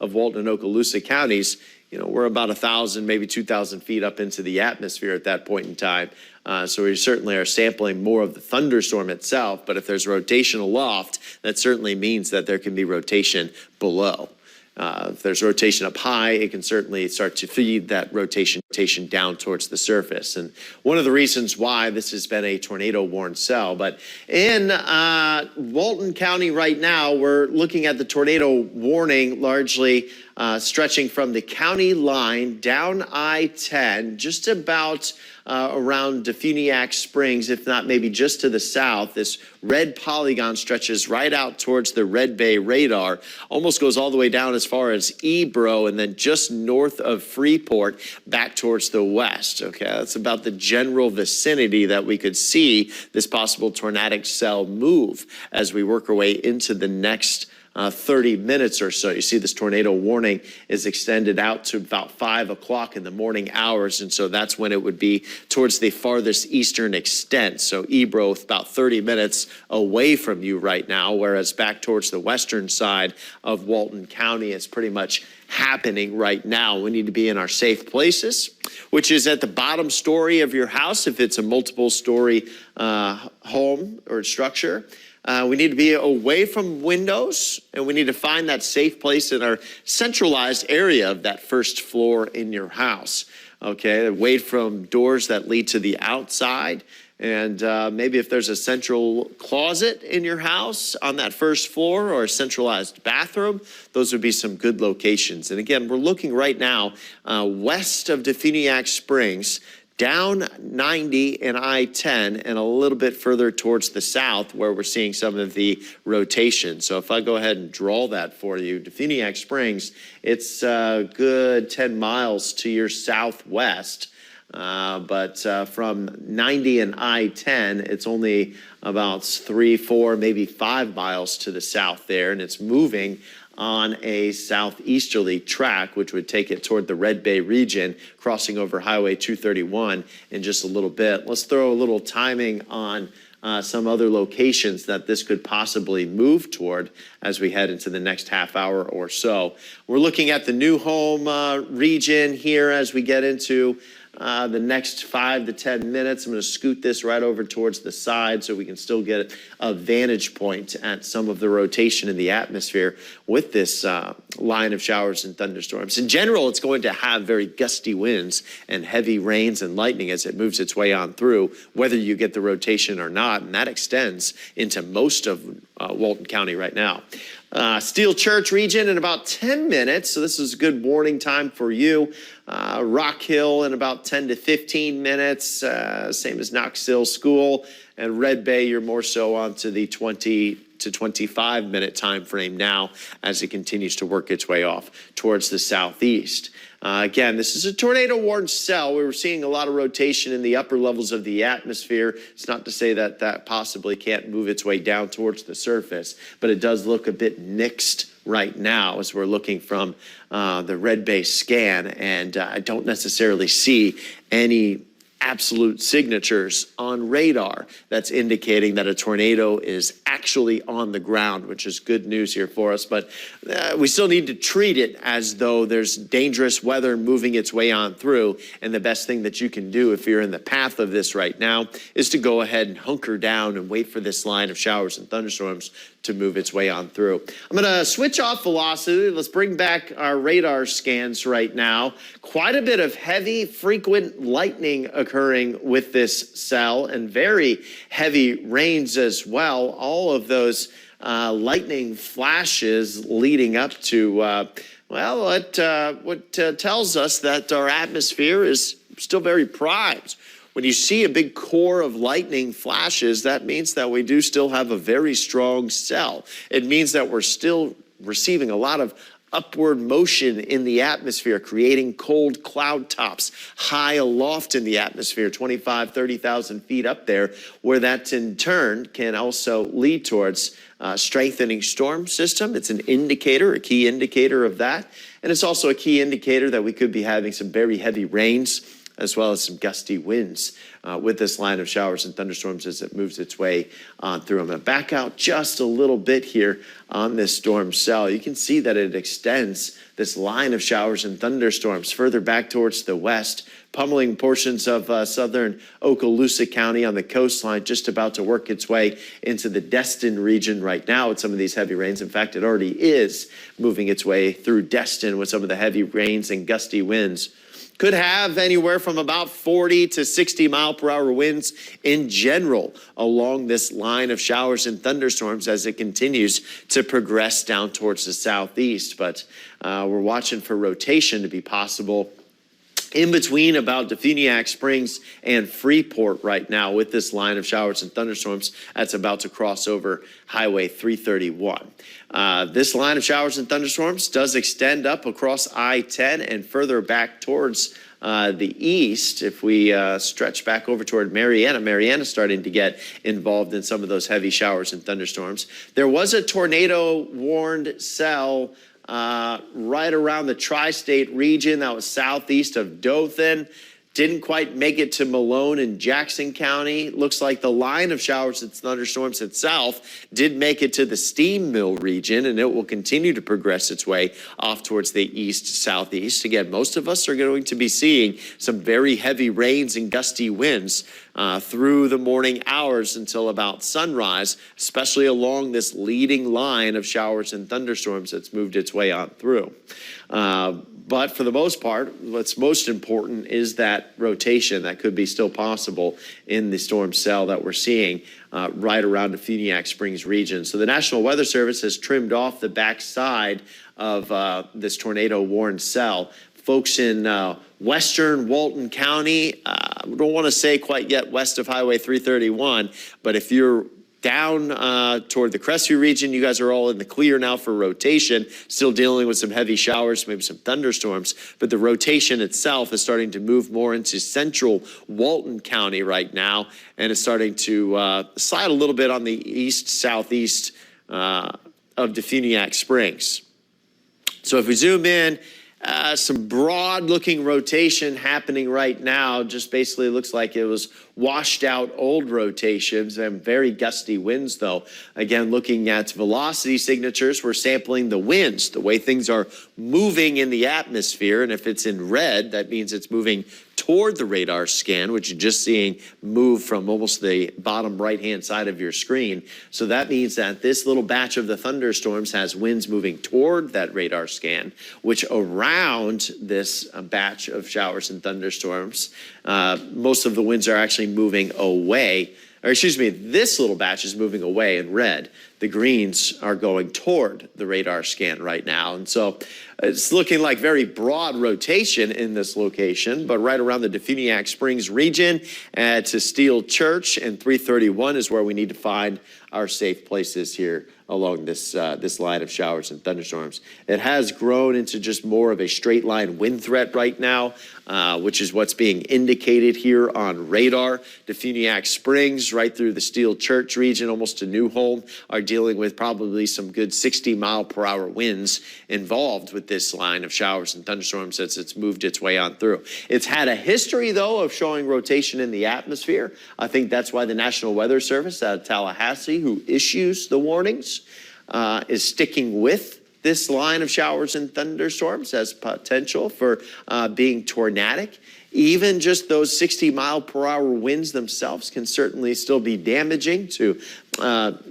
of Walton and Okaloosa counties, we're about 1,000, maybe 2,000 feet up into the atmosphere at that point in time. So we certainly are sampling more of the thunderstorm itself, but if there's rotation aloft, that certainly means that there can be rotation below. If there's rotation up high, it can certainly start to feed that rotation down towards the surface. And one of the reasons why this has been a tornado-warned cell, but in Walton County right now, we're looking at the tornado warning largely stretching from the county line down I-10, just about around Defuniak Springs, if not maybe just to the south. This red polygon stretches right out towards the Red Bay radar, almost goes all the way down as far as Ebro, and then just north of Freeport back towards the west. Okay, that's about the general vicinity that we could see this possible tornadic cell move as we work our way into the next 30 minutes or so. You see this tornado warning is extended out to about 5 o'clock in the morning hours, and so that's when it would be towards the farthest eastern extent. So Ebro about 30 minutes away from you right now, whereas back towards the western side of Walton County, it's pretty much happening right now. We need to be in our safe places, which is at the bottom story of your house if it's a multiple story home or structure. We need to be away from windows, and we need to find that safe place in our centralized area of that first floor in your house. Okay, away from doors that lead to the outside. And maybe if there's a central closet in your house on that first floor or a centralized bathroom, those would be some good locations. And again, we're looking right now west of Defuniak Springs, down 90 and I-10, and a little bit further towards the south where we're seeing some of the rotation. So if I go ahead and draw that for you, Defuniak Springs, it's a good 10 miles to your southwest. But from 90 and I-10, it's only about 3, 4, maybe 5 miles to the south there, and it's moving on a southeasterly track, which would take it toward the Red Bay region, crossing over Highway 231 in just a little bit. Let's throw a little timing on some other locations that this could possibly move toward as we head into the next half hour or so. We're looking at the new home region here as we get into the next 5 to 10 minutes. I'm going to scoot this right over towards the side so we can still get a vantage point at some of the rotation in the atmosphere with this line of showers and thunderstorms. In general, it's going to have very gusty winds and heavy rains and lightning as it moves its way on through, whether you get the rotation or not, and that extends into most of Walton County right now. Steel Church region in about 10 minutes, so this is a good warning time for you. Rock Hill in about 10 to 15 minutes, same as Knoxville School, and Red Bay, you're more so onto the 20 to 25 minute time frame now as it continues to work its way off towards the southeast. Again, this is a tornado-warned cell. We were seeing a lot of rotation in the upper levels of the atmosphere. It's not to say that that possibly can't move its way down towards the surface, but it does look a bit mixed right now as we're looking from the Red Bay scan, and I don't necessarily see any absolute signatures on radar that's indicating that a tornado is actually on the ground, which is good news here for us. But we still need to treat it as though there's dangerous weather moving its way on through. And the best thing that you can do if you're in the path of this right now is to go ahead and hunker down and wait for this line of showers and thunderstorms to move its way on through. I'm going to switch off velocity. Let's bring back our radar scans right now. Quite a bit of heavy, frequent lightning occurring with this cell and very heavy rains as well. All of those lightning flashes leading up to, what tells us that our atmosphere is still very primed. When you see a big core of lightning flashes, that means that we do still have a very strong cell. It means that we're still receiving a lot of upward motion in the atmosphere, creating cold cloud tops high aloft in the atmosphere, 25, 30,000 feet up there, where that in turn can also lead towards strengthening storm system. It's an indicator, a key indicator of that. And it's also a key indicator that we could be having some very heavy rains as well as some gusty winds with this line of showers and thunderstorms as it moves its way on through. I'm going to back out just a little bit here on this storm cell. You can see that it extends this line of showers and thunderstorms further back towards the west, pummeling portions of southern Okaloosa County on the coastline, just about to work its way into the Destin region right now with some of these heavy rains. In fact, it already is moving its way through Destin with some of the heavy rains and gusty winds. Could have anywhere from about 40 to 60 mile per hour winds in general along this line of showers and thunderstorms as it continues to progress down towards the southeast. But we're watching for rotation to be possible in between about Defuniak Springs and Freeport right now with this line of showers and thunderstorms that's about to cross over Highway 331. This line of showers and thunderstorms does extend up across I-10 and further back towards the east. If we stretch back over toward Mariana's starting to get involved in some of those heavy showers and thunderstorms. There was a tornado-warned cell right around the tri-state region that was southeast of Dothan. Didn't quite make it to Malone and Jackson County. Looks like the line of showers and thunderstorms itself did make it to the Steam Mill region, and it will continue to progress its way off towards the east-southeast. Again, most of us are going to be seeing some very heavy rains and gusty winds through the morning hours until about sunrise, especially along this leading line of showers and thunderstorms that's moved its way on through. But for the most part, what's most important is that rotation that could be still possible in the storm cell that we're seeing right around the Defuniak Springs region. So the National Weather Service has trimmed off the backside of this tornado-warned cell. Folks in western Walton County, don't want to say quite yet west of Highway 331, but if you're down toward the Crestview region, you guys are all in the clear now for rotation, still dealing with some heavy showers, maybe some thunderstorms, but the rotation itself is starting to move more into central Walton County right now, and it's starting to slide a little bit on the east-southeast of Defuniak Springs. So if we zoom in, some broad-looking rotation happening right now. Just basically looks like it was washed out old rotations and very gusty winds, though. Again, looking at velocity signatures, we're sampling the winds, the way things are moving in the atmosphere. And if it's in red, that means it's moving toward the radar scan, which you're just seeing move from almost the bottom right-hand side of your screen. So that means that this little batch of the thunderstorms has winds moving toward that radar scan, which around this batch of showers and thunderstorms, most of the winds are actually moving away. Or excuse me, this little batch is moving away in red. The greens are going toward the radar scan right now. And so it's looking like very broad rotation in this location, but right around the Defuniak Springs region to Steel Church and 331 is where we need to find our safe places here along this this line of showers and thunderstorms. It has grown into just more of a straight line wind threat right now, which is what's being indicated here on radar. Defuniak Springs, right through the Steel Church region, almost to New Home, are dealing with probably some good 60 mile per hour winds involved with this line of showers and thunderstorms as it's moved its way on through. It's had a history, though, of showing rotation in the atmosphere. I think that's why the National Weather Service out of Tallahassee, who issues the warnings, is sticking with this line of showers and thunderstorms as potential for being tornadic. Even just those 60 mile per hour winds themselves can certainly still be damaging to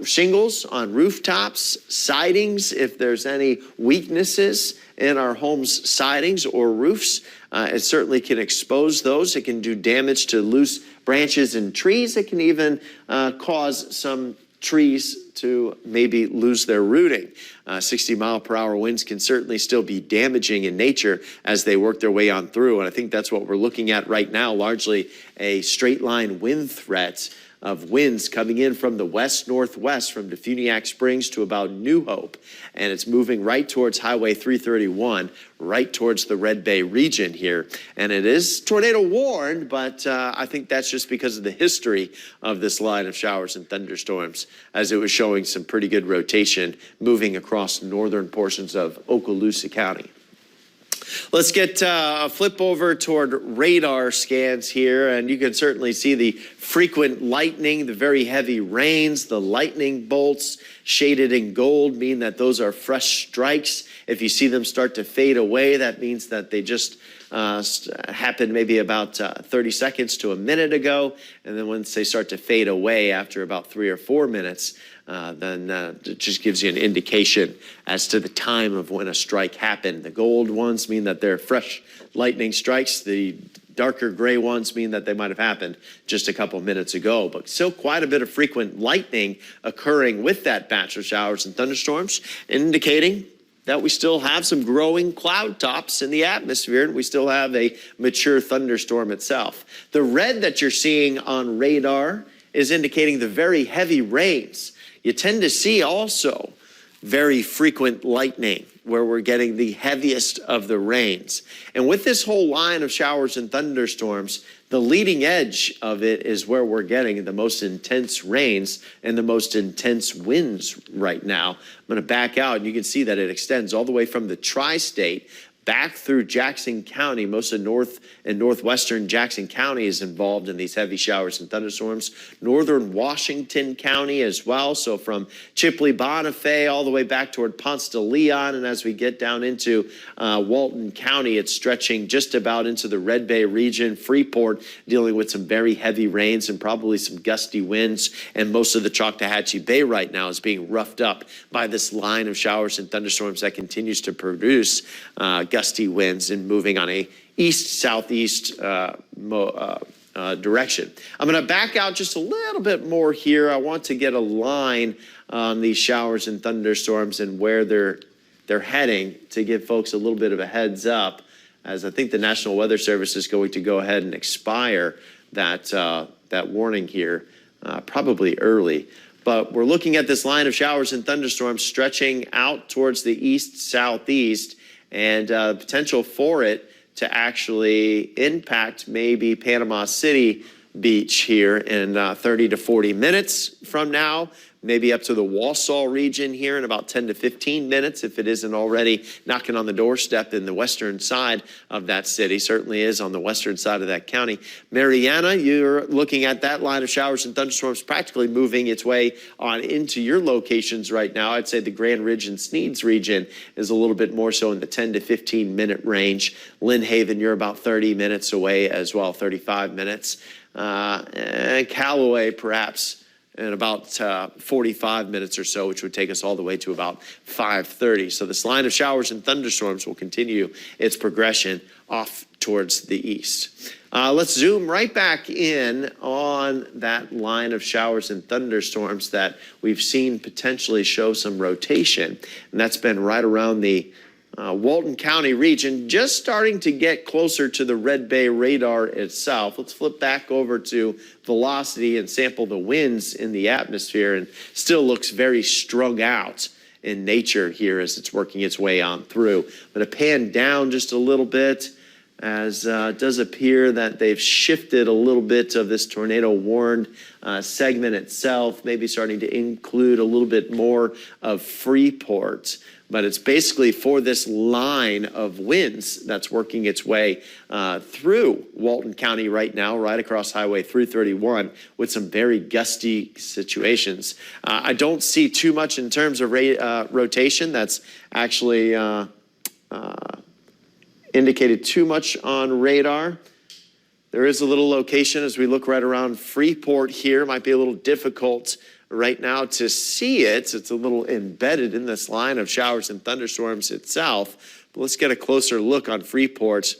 shingles on rooftops, sidings. If there's any weaknesses in our home's sidings or roofs, it certainly can expose those. It can do damage to loose branches and trees. It can even cause some trees to maybe lose their rooting. 60 mile per hour winds can certainly still be damaging in nature as they work their way on through. And I think that's what we're looking at right now, largely a straight line wind threat of winds coming in from the west-northwest from Defuniak Springs to about New Hope. And it's moving right towards Highway 331, right towards the Red Bay region here. And it is tornado warned, but I think that's just because of the history of this line of showers and thunderstorms, as it was showing some pretty good rotation moving across northern portions of Okaloosa County. Let's get a flip over toward radar scans here, and you can certainly see the frequent lightning, the very heavy rains, the lightning bolts shaded in gold mean that those are fresh strikes. If you see them start to fade away, that means that they just happened maybe about 30 seconds to a minute ago. And then once they start to fade away after about 3 or 4 minutes, then it just gives you an indication as to the time of when a strike happened. The gold ones mean that they're fresh lightning strikes. The darker gray ones mean that they might have happened just a couple minutes ago, but still quite a bit of frequent lightning occurring with that batch of showers and thunderstorms, indicating that we still have some growing cloud tops in the atmosphere, and we still have a mature thunderstorm itself. The red that you're seeing on radar is indicating the very heavy rains. You tend to see also very frequent lightning, where we're getting the heaviest of the rains. And with this whole line of showers and thunderstorms, the leading edge of it is where we're getting the most intense rains and the most intense winds right now. I'm going to back out, and you can see that it extends all the way from the tri-state back through Jackson County. Most of north and northwestern Jackson County is involved in these heavy showers and thunderstorms. Northern Washington County as well. So from Chipley, Bonifay, all the way back toward Ponce de Leon. And as we get down into Walton County, it's stretching just about into the Red Bay region. Freeport dealing with some very heavy rains and probably some gusty winds. And most of the Choctawhatchee Bay right now is being roughed up by this line of showers and thunderstorms that continues to produce gusty winds and moving on a east-southeast direction. I'm going to back out just a little bit more here. I want to get a line on these showers and thunderstorms and where they're heading to give folks a little bit of a heads up, as I think the National Weather Service is going to go ahead and expire that warning here probably early. But we're looking at this line of showers and thunderstorms stretching out towards the east-southeast, and potential for it to actually impact maybe Panama City Beach here in 30 to 40 minutes from now, maybe up to the Wausau region here in about 10 to 15 minutes, if it isn't already knocking on the doorstep in the western side of that city. Certainly is on the western side of that county. Mariana, you're looking at that line of showers and thunderstorms practically moving its way on into your locations right now. I'd say the Grand Ridge and Sneads region is a little bit more so in the 10 to 15 minute range. Lynn Haven, you're about 30 minutes away as well, 35 minutes. And Callaway, perhaps in about 45 minutes or so, which would take us all the way to about 5:30. So this line of showers and thunderstorms will continue its progression off towards the east. Let's zoom right back in on that line of showers and thunderstorms that we've seen potentially show some rotation. And that's been right around the Walton County region, just starting to get closer to the Red Bay radar itself. Let's flip back over to velocity and sample the winds in the atmosphere, and still looks very strung out in nature here as it's working its way on through. I'm going to pan down just a little bit, as it does appear that they've shifted a little bit of this tornado warned segment itself, maybe starting to include a little bit more of Freeport. But it's basically for this line of winds that's working its way through Walton County right now, right across Highway 331, with some very gusty situations. I don't see too much in terms of rotation that's actually indicated too much on radar. There is a little location as we look right around Freeport here. Might be a little difficult right now to see it. It's a little embedded in this line of showers and thunderstorms itself. But let's get a closer look on Freeport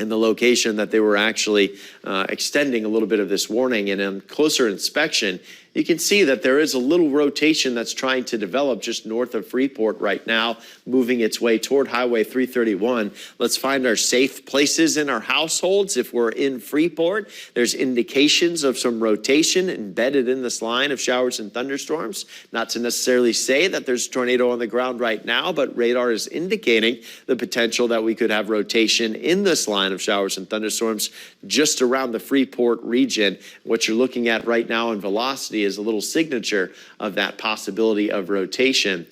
and the location that they were actually extending a little bit of this warning. And on closer inspection, you can see that there is a little rotation that's trying to develop just north of Freeport right now, moving its way toward Highway 331. Let's find our safe places in our households. If we're in Freeport, there's indications of some rotation embedded in this line of showers and thunderstorms. Not to necessarily say that there's a tornado on the ground right now, but radar is indicating the potential that we could have rotation in this line of showers and thunderstorms just around the Freeport region. What you're looking at right now in velocity is a little signature of that possibility of rotation.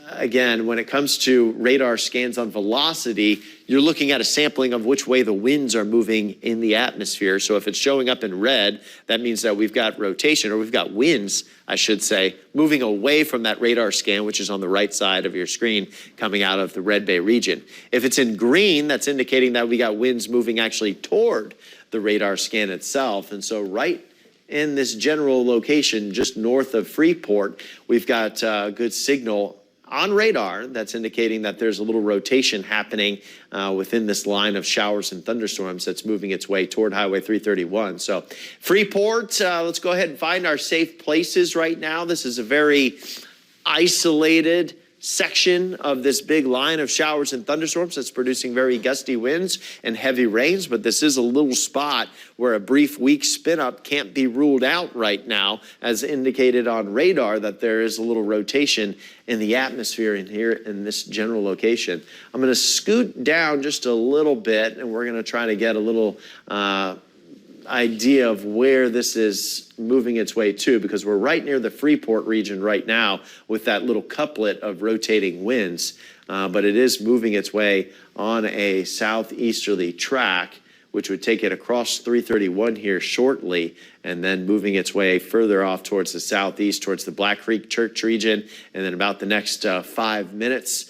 again, when it comes to radar scans on velocity, you're looking at a sampling of which way the winds are moving in the atmosphere. So if it's showing up in red, that means that we've got rotation, or we've got winds, I should say, moving away from that radar scan, which is on the right side of your screen, coming out of the Red Bay region. If it's in green, that's indicating that we got winds moving actually toward the radar scan itself. And so right in this general location, just north of Freeport, we've got a good signal on radar that's indicating that there's a little rotation happening within this line of showers and thunderstorms that's moving its way toward Highway 331. So Freeport, let's go ahead and find our safe places right now. This is a very isolated section of this big line of showers and thunderstorms that's producing very gusty winds and heavy rains, but this is a little spot where a brief weak spin up can't be ruled out right now, as indicated on radar that there is a little rotation in the atmosphere in here in this general location. I'm going to scoot down just a little bit, and we're going to try to get a little idea of where this is moving its way to, because we're right near the Freeport region right now with that little couplet of rotating winds, but it is moving its way on a southeasterly track, which would take it across 331 here shortly, and then moving its way further off towards the southeast, towards the Black Creek Church region, and then about the next 5 minutes,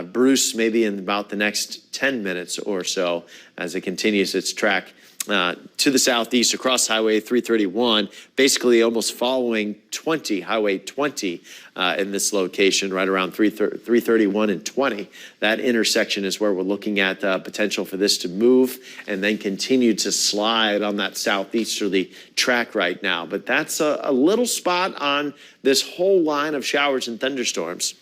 Bruce maybe in about the next 10 minutes or so, as it continues its track to the southeast across Highway 331, basically almost following Highway 20 in this location, right around 331 and 20. That intersection is where we're looking at potential for this to move and then continue to slide on that southeasterly track right now. But that's a little spot on this whole line of showers and thunderstorms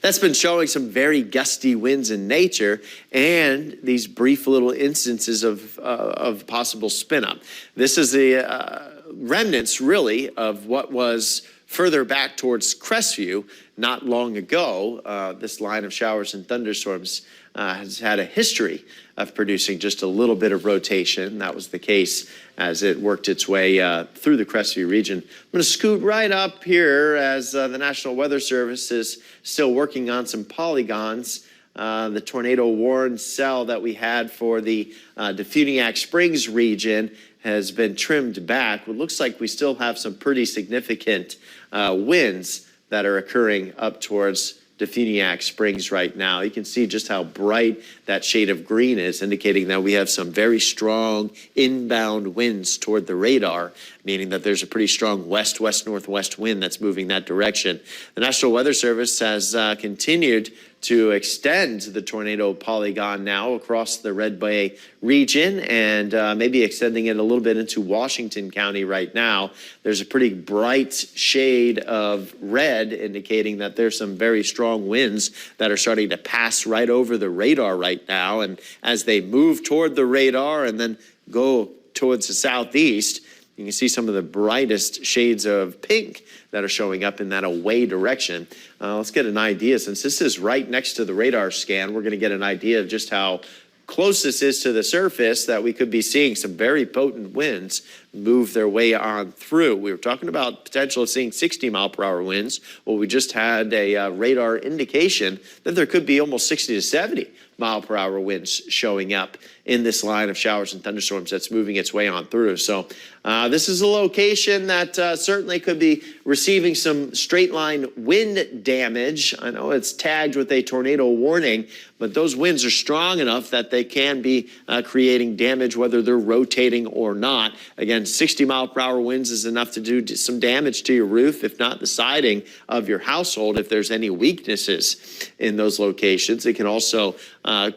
that's been showing some very gusty winds in nature and these brief little instances of possible spin up. This is the remnants, really, of what was further back towards Crestview not long ago. This line of showers and thunderstorms has had a history of producing just a little bit of rotation. That was the case as it worked its way through the Crestview region. I'm going to scoot right up here as the National Weather Service is still working on some polygons. The tornado warning cell that we had for the Defuniak Springs region has been trimmed back. It looks like we still have some pretty significant winds that are occurring up towards Defuniak Springs right now. You can see just how bright that shade of green is, indicating that we have some very strong inbound winds toward the radar, meaning that there's a pretty strong west-west-northwest wind that's moving that direction. The National Weather Service has continued to extend the tornado polygon now across the Red Bay region and maybe extending it a little bit into Washington County right now. There's a pretty bright shade of red indicating that there's some very strong winds that are starting to pass right over the radar right now. And as they move toward the radar and then go towards the southeast, you can see some of the brightest shades of pink that are showing up in that away direction. Let's get an idea. Since this is right next to the radar scan, we're going to get an idea of just how close this is to the surface, that we could be seeing some very potent winds move their way on through. We were talking about potential of seeing 60-mile-per-hour winds. Well, we just had a radar indication that there could be almost 60 to 70-mile-per-hour winds showing up in this line of showers and thunderstorms that's moving its way on through. So this is a location that certainly could be receiving some straight-line wind damage. I know it's tagged with a tornado warning, but those winds are strong enough that they can be creating damage whether they're rotating or not. Again, 60-mile-per-hour winds is enough to do some damage to your roof, if not the siding of your household, if there's any weaknesses in those locations. It can also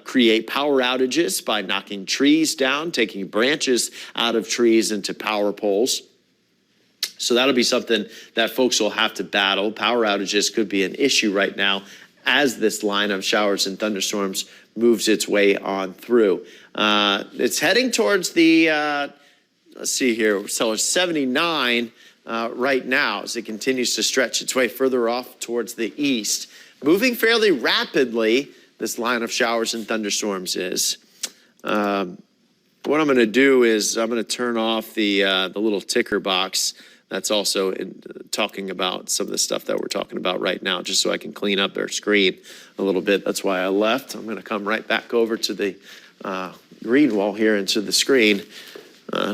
create power outages by knocking trees down, taking branches out of trees into power poles. So that'll be something that folks will have to battle. Power outages could be an issue right now as this line of showers and thunderstorms moves its way on through. It's heading towards the, let's see here, so it's 79 right now as it continues to stretch its way further off towards the east. Moving fairly rapidly, this line of showers and thunderstorms is. What I'm going to do is I'm going to turn off the little ticker box That's also talking about some of the stuff that we're talking about right now, just so I can clean up our screen a little bit. That's why I left. I'm going to come right back over to the green wall here into the screen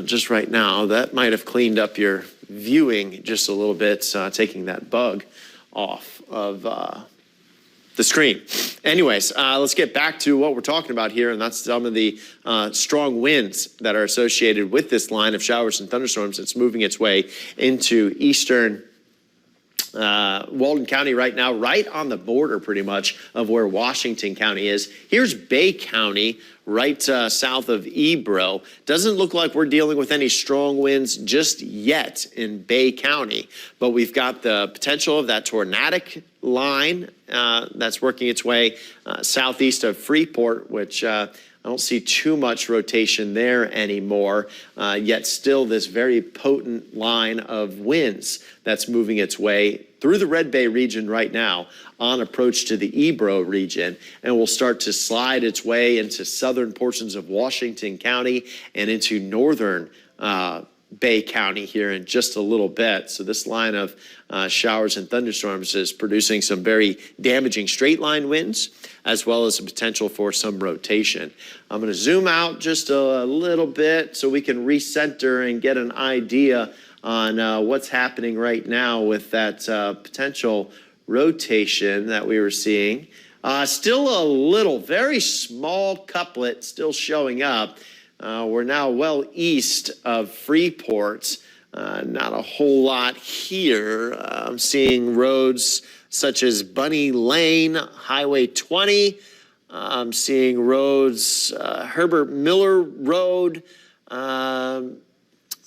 just right now. That might have cleaned up your viewing just a little bit, taking that bug off of the screen. Anyways, let's get back to what we're talking about here, and that's some of the strong winds that are associated with this line of showers and thunderstorms that's moving its way into eastern Walden County right now, right on the border pretty much of where Washington County is. Here's Bay County, right south of Ebro. Doesn't look like we're dealing with any strong winds just yet in Bay County, but we've got the potential of that tornadic line that's working its way southeast of Freeport, which I don't see too much rotation there anymore, yet still this very potent line of winds that's moving its way through the Red Bay region right now on approach to the Ebro region, and will start to slide its way into southern portions of Washington County and into northern Bay County here in just a little bit. So this line of showers and thunderstorms is producing some very damaging straight line winds, as well as a potential for some rotation. I'm going to zoom out just a little bit so we can recenter and get an idea on what's happening right now with that potential rotation that we were seeing. Still a little, very small couplet still showing up. We're now well east of Freeport. Not a whole lot here. I'm seeing roads such as Bunny Lane, Highway 20. I'm seeing roads, Herbert Miller Road.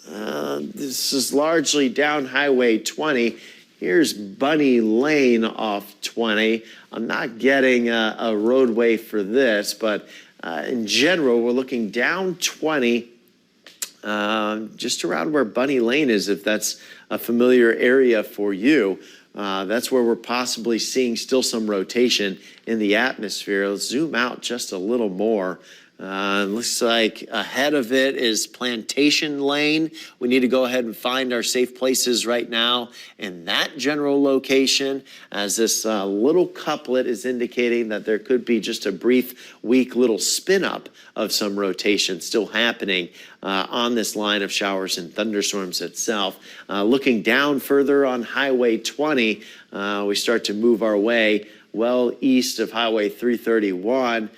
This is largely down Highway 20. Here's Bunny Lane off 20. I'm not getting a roadway for this, but in general, we're looking down 20, just around where Bunny Lane is, if that's a familiar area for you. That's where we're possibly seeing still some rotation in the atmosphere. Let's zoom out just a little more. Looks like ahead of it is Plantation Lane. We need to go ahead and find our safe places right now in that general location, as this little couplet is indicating that there could be just a brief, weak little spin up of some rotation still happening on this line of showers and thunderstorms itself. Looking down further on Highway 20, we start to move our way well east of Highway 331.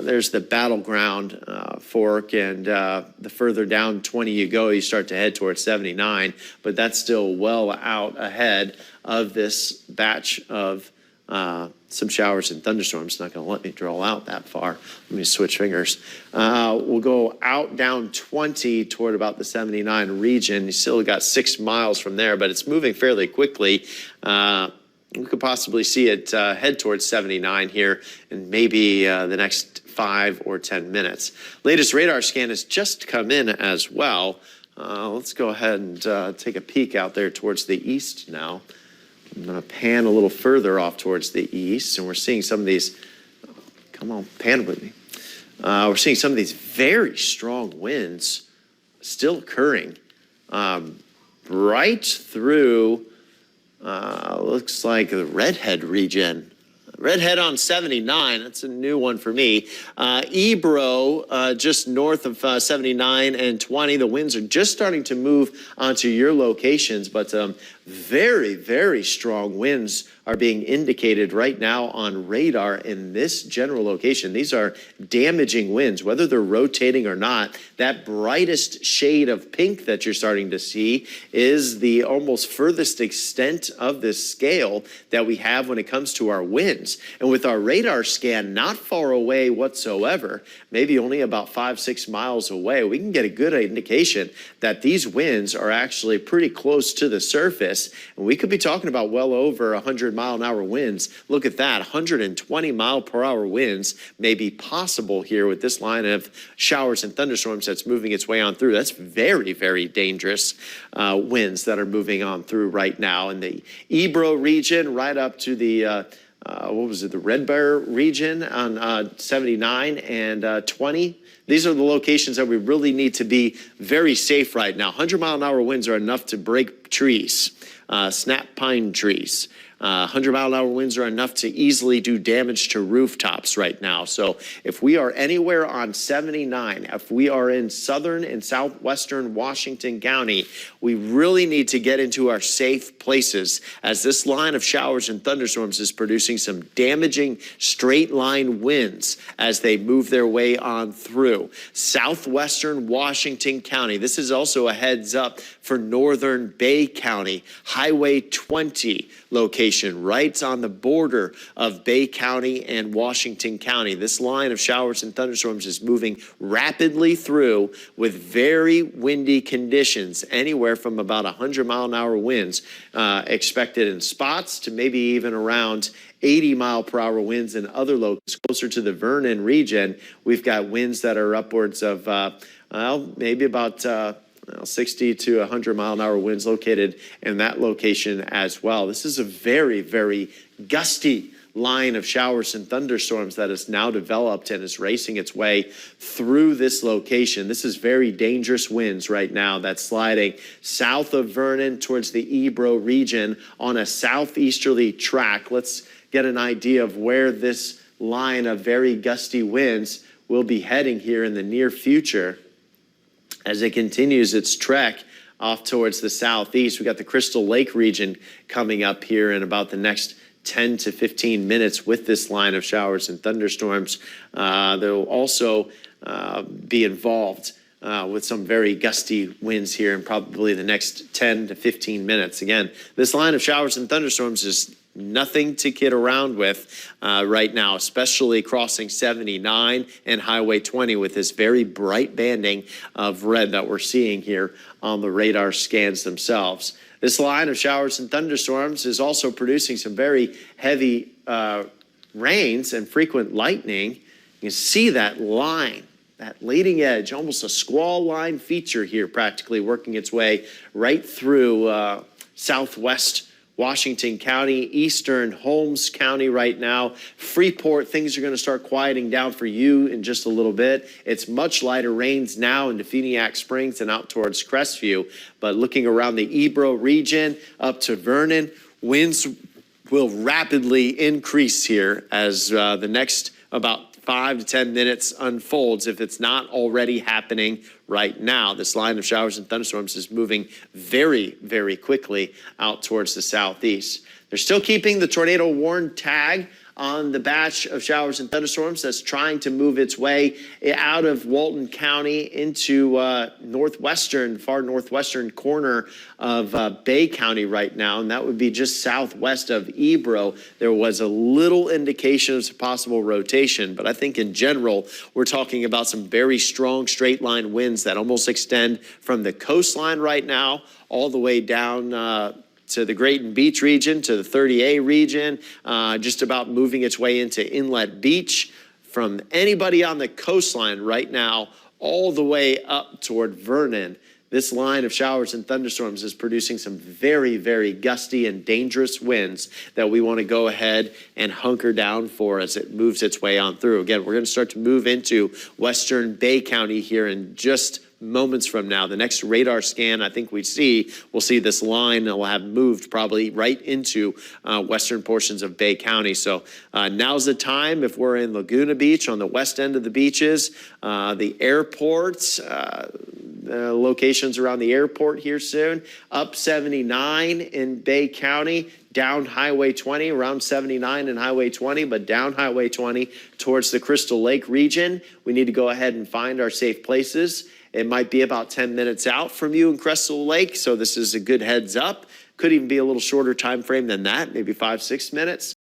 There's the Battleground fork, and the further down 20 you go, you start to head towards 79, but that's still well out ahead of this batch of some showers and thunderstorms. Not going to let me draw out that far. Let me switch fingers. We'll go out down 20 toward about the 79 region. You still got 6 miles from there, but it's moving fairly quickly. We could possibly see it head towards 79 here in maybe the next 5 or 10 minutes. Latest radar scan has just come in as well. Let's go ahead and take a peek out there towards the east now. I'm going to pan a little further off towards the east, and we're seeing some of these, come on, pan with me. We're seeing some of these very strong winds still occurring right through looks like the Redhead region. Redhead on 79, that's a new one for me. Ebro, just north of 79 and 20. The winds are just starting to move onto your locations, but very, very strong winds are being indicated right now on radar in this general location. These are damaging winds, whether they're rotating or not. That brightest shade of pink that you're starting to see is the almost furthest extent of this scale that we have when it comes to our winds. And with our radar scan not far away whatsoever, maybe only about 5-6 miles away, we can get a good indication that these winds are actually pretty close to the surface. And we could be talking about well over 100-mile-an-hour winds. Look at that, 120-mile-per-hour winds may be possible here with this line of showers and thunderstorms that's moving its way on through. That's very, very dangerous winds that are moving on through right now in the Ebro region, right up to the what was it, the Red Bear region on 79 and 20. These are the locations that we really need to be very safe right now. 100-mile-an-hour winds are enough to break trees, snap pine trees. 100-mile-an-hour winds are enough to easily do damage to rooftops right now. So if we are anywhere on 79, if we are in southern and southwestern Washington County, we really need to get into our safe places, as this line of showers and thunderstorms is producing some damaging straight line winds as they move their way on through southwestern Washington County. This is also a heads up for northern Bay County. Highway 20 location right on the border of Bay County and Washington County. This line of showers and thunderstorms is moving rapidly through with very windy conditions, anywhere from about 100-mile-an-hour winds expected in spots to maybe even around 80-mile-per-hour winds in other locations. Closer to the Vernon region, we've got winds that are upwards of, maybe about 60 to 100-mile-an-hour winds located in that location as well. This is a very, very gusty line of showers and thunderstorms that has now developed and is racing its way through this location. This is very dangerous winds right now that's sliding south of Vernon towards the Ebro region on a southeasterly track. Let's get an idea of where this line of very gusty winds will be heading here in the near future as it continues its trek off towards the southeast. We got the Crystal Lake region coming up here in about the next 10 to 15 minutes with this line of showers and thunderstorms. They'll also be involved with some very gusty winds here in probably the next 10 to 15 minutes. Again, this line of showers and thunderstorms is nothing to kid around with right now, especially crossing 79 and Highway 20 with this very bright banding of red that we're seeing here on the radar scans themselves. This line of showers and thunderstorms is also producing some very heavy rains and frequent lightning. You can see that line, that leading edge, almost a squall line feature here, practically working its way right through southwest Washington County, eastern Holmes County right now. Freeport, things are going to start quieting down for you in just a little bit. It's much lighter rains now in Definiak Springs and out towards Crestview. But looking around the Ebro region up to Vernon, winds will rapidly increase here as the next about 5 to 10 minutes unfolds, if it's not already happening right now. This line of showers and thunderstorms is moving very, very quickly out towards the southeast. They're still keeping the tornado warn tag on the batch of showers and thunderstorms that's trying to move its way out of Walton County into far northwestern corner of Bay County right now, and that would be just southwest of Ebro. There was a little indication of possible rotation, but I think in general, we're talking about some very strong straight line winds that almost extend from the coastline right now all the way down to the Grayton Beach region, to the 30A region, just about moving its way into Inlet Beach. From anybody on the coastline right now, all the way up toward Vernon, this line of showers and thunderstorms is producing some very, very gusty and dangerous winds that we want to go ahead and hunker down for as it moves its way on through. Again, we're going to start to move into western Bay County here in just moments from now. The next radar scan I think we'll see this line that will have moved probably right into western portions of Bay County. So now's the time if we're in Laguna Beach on the west end of the beaches, the airports, locations around the airport here soon, up 79 in Bay County, down Highway 20, around 79 and Highway 20, but down Highway 20 towards the Crystal Lake region. We need to go ahead and find our safe places. It might be about 10 minutes out from you in Crystal Lake, so this is a good heads up. Could even be a little shorter time frame than that, maybe 5-6 minutes.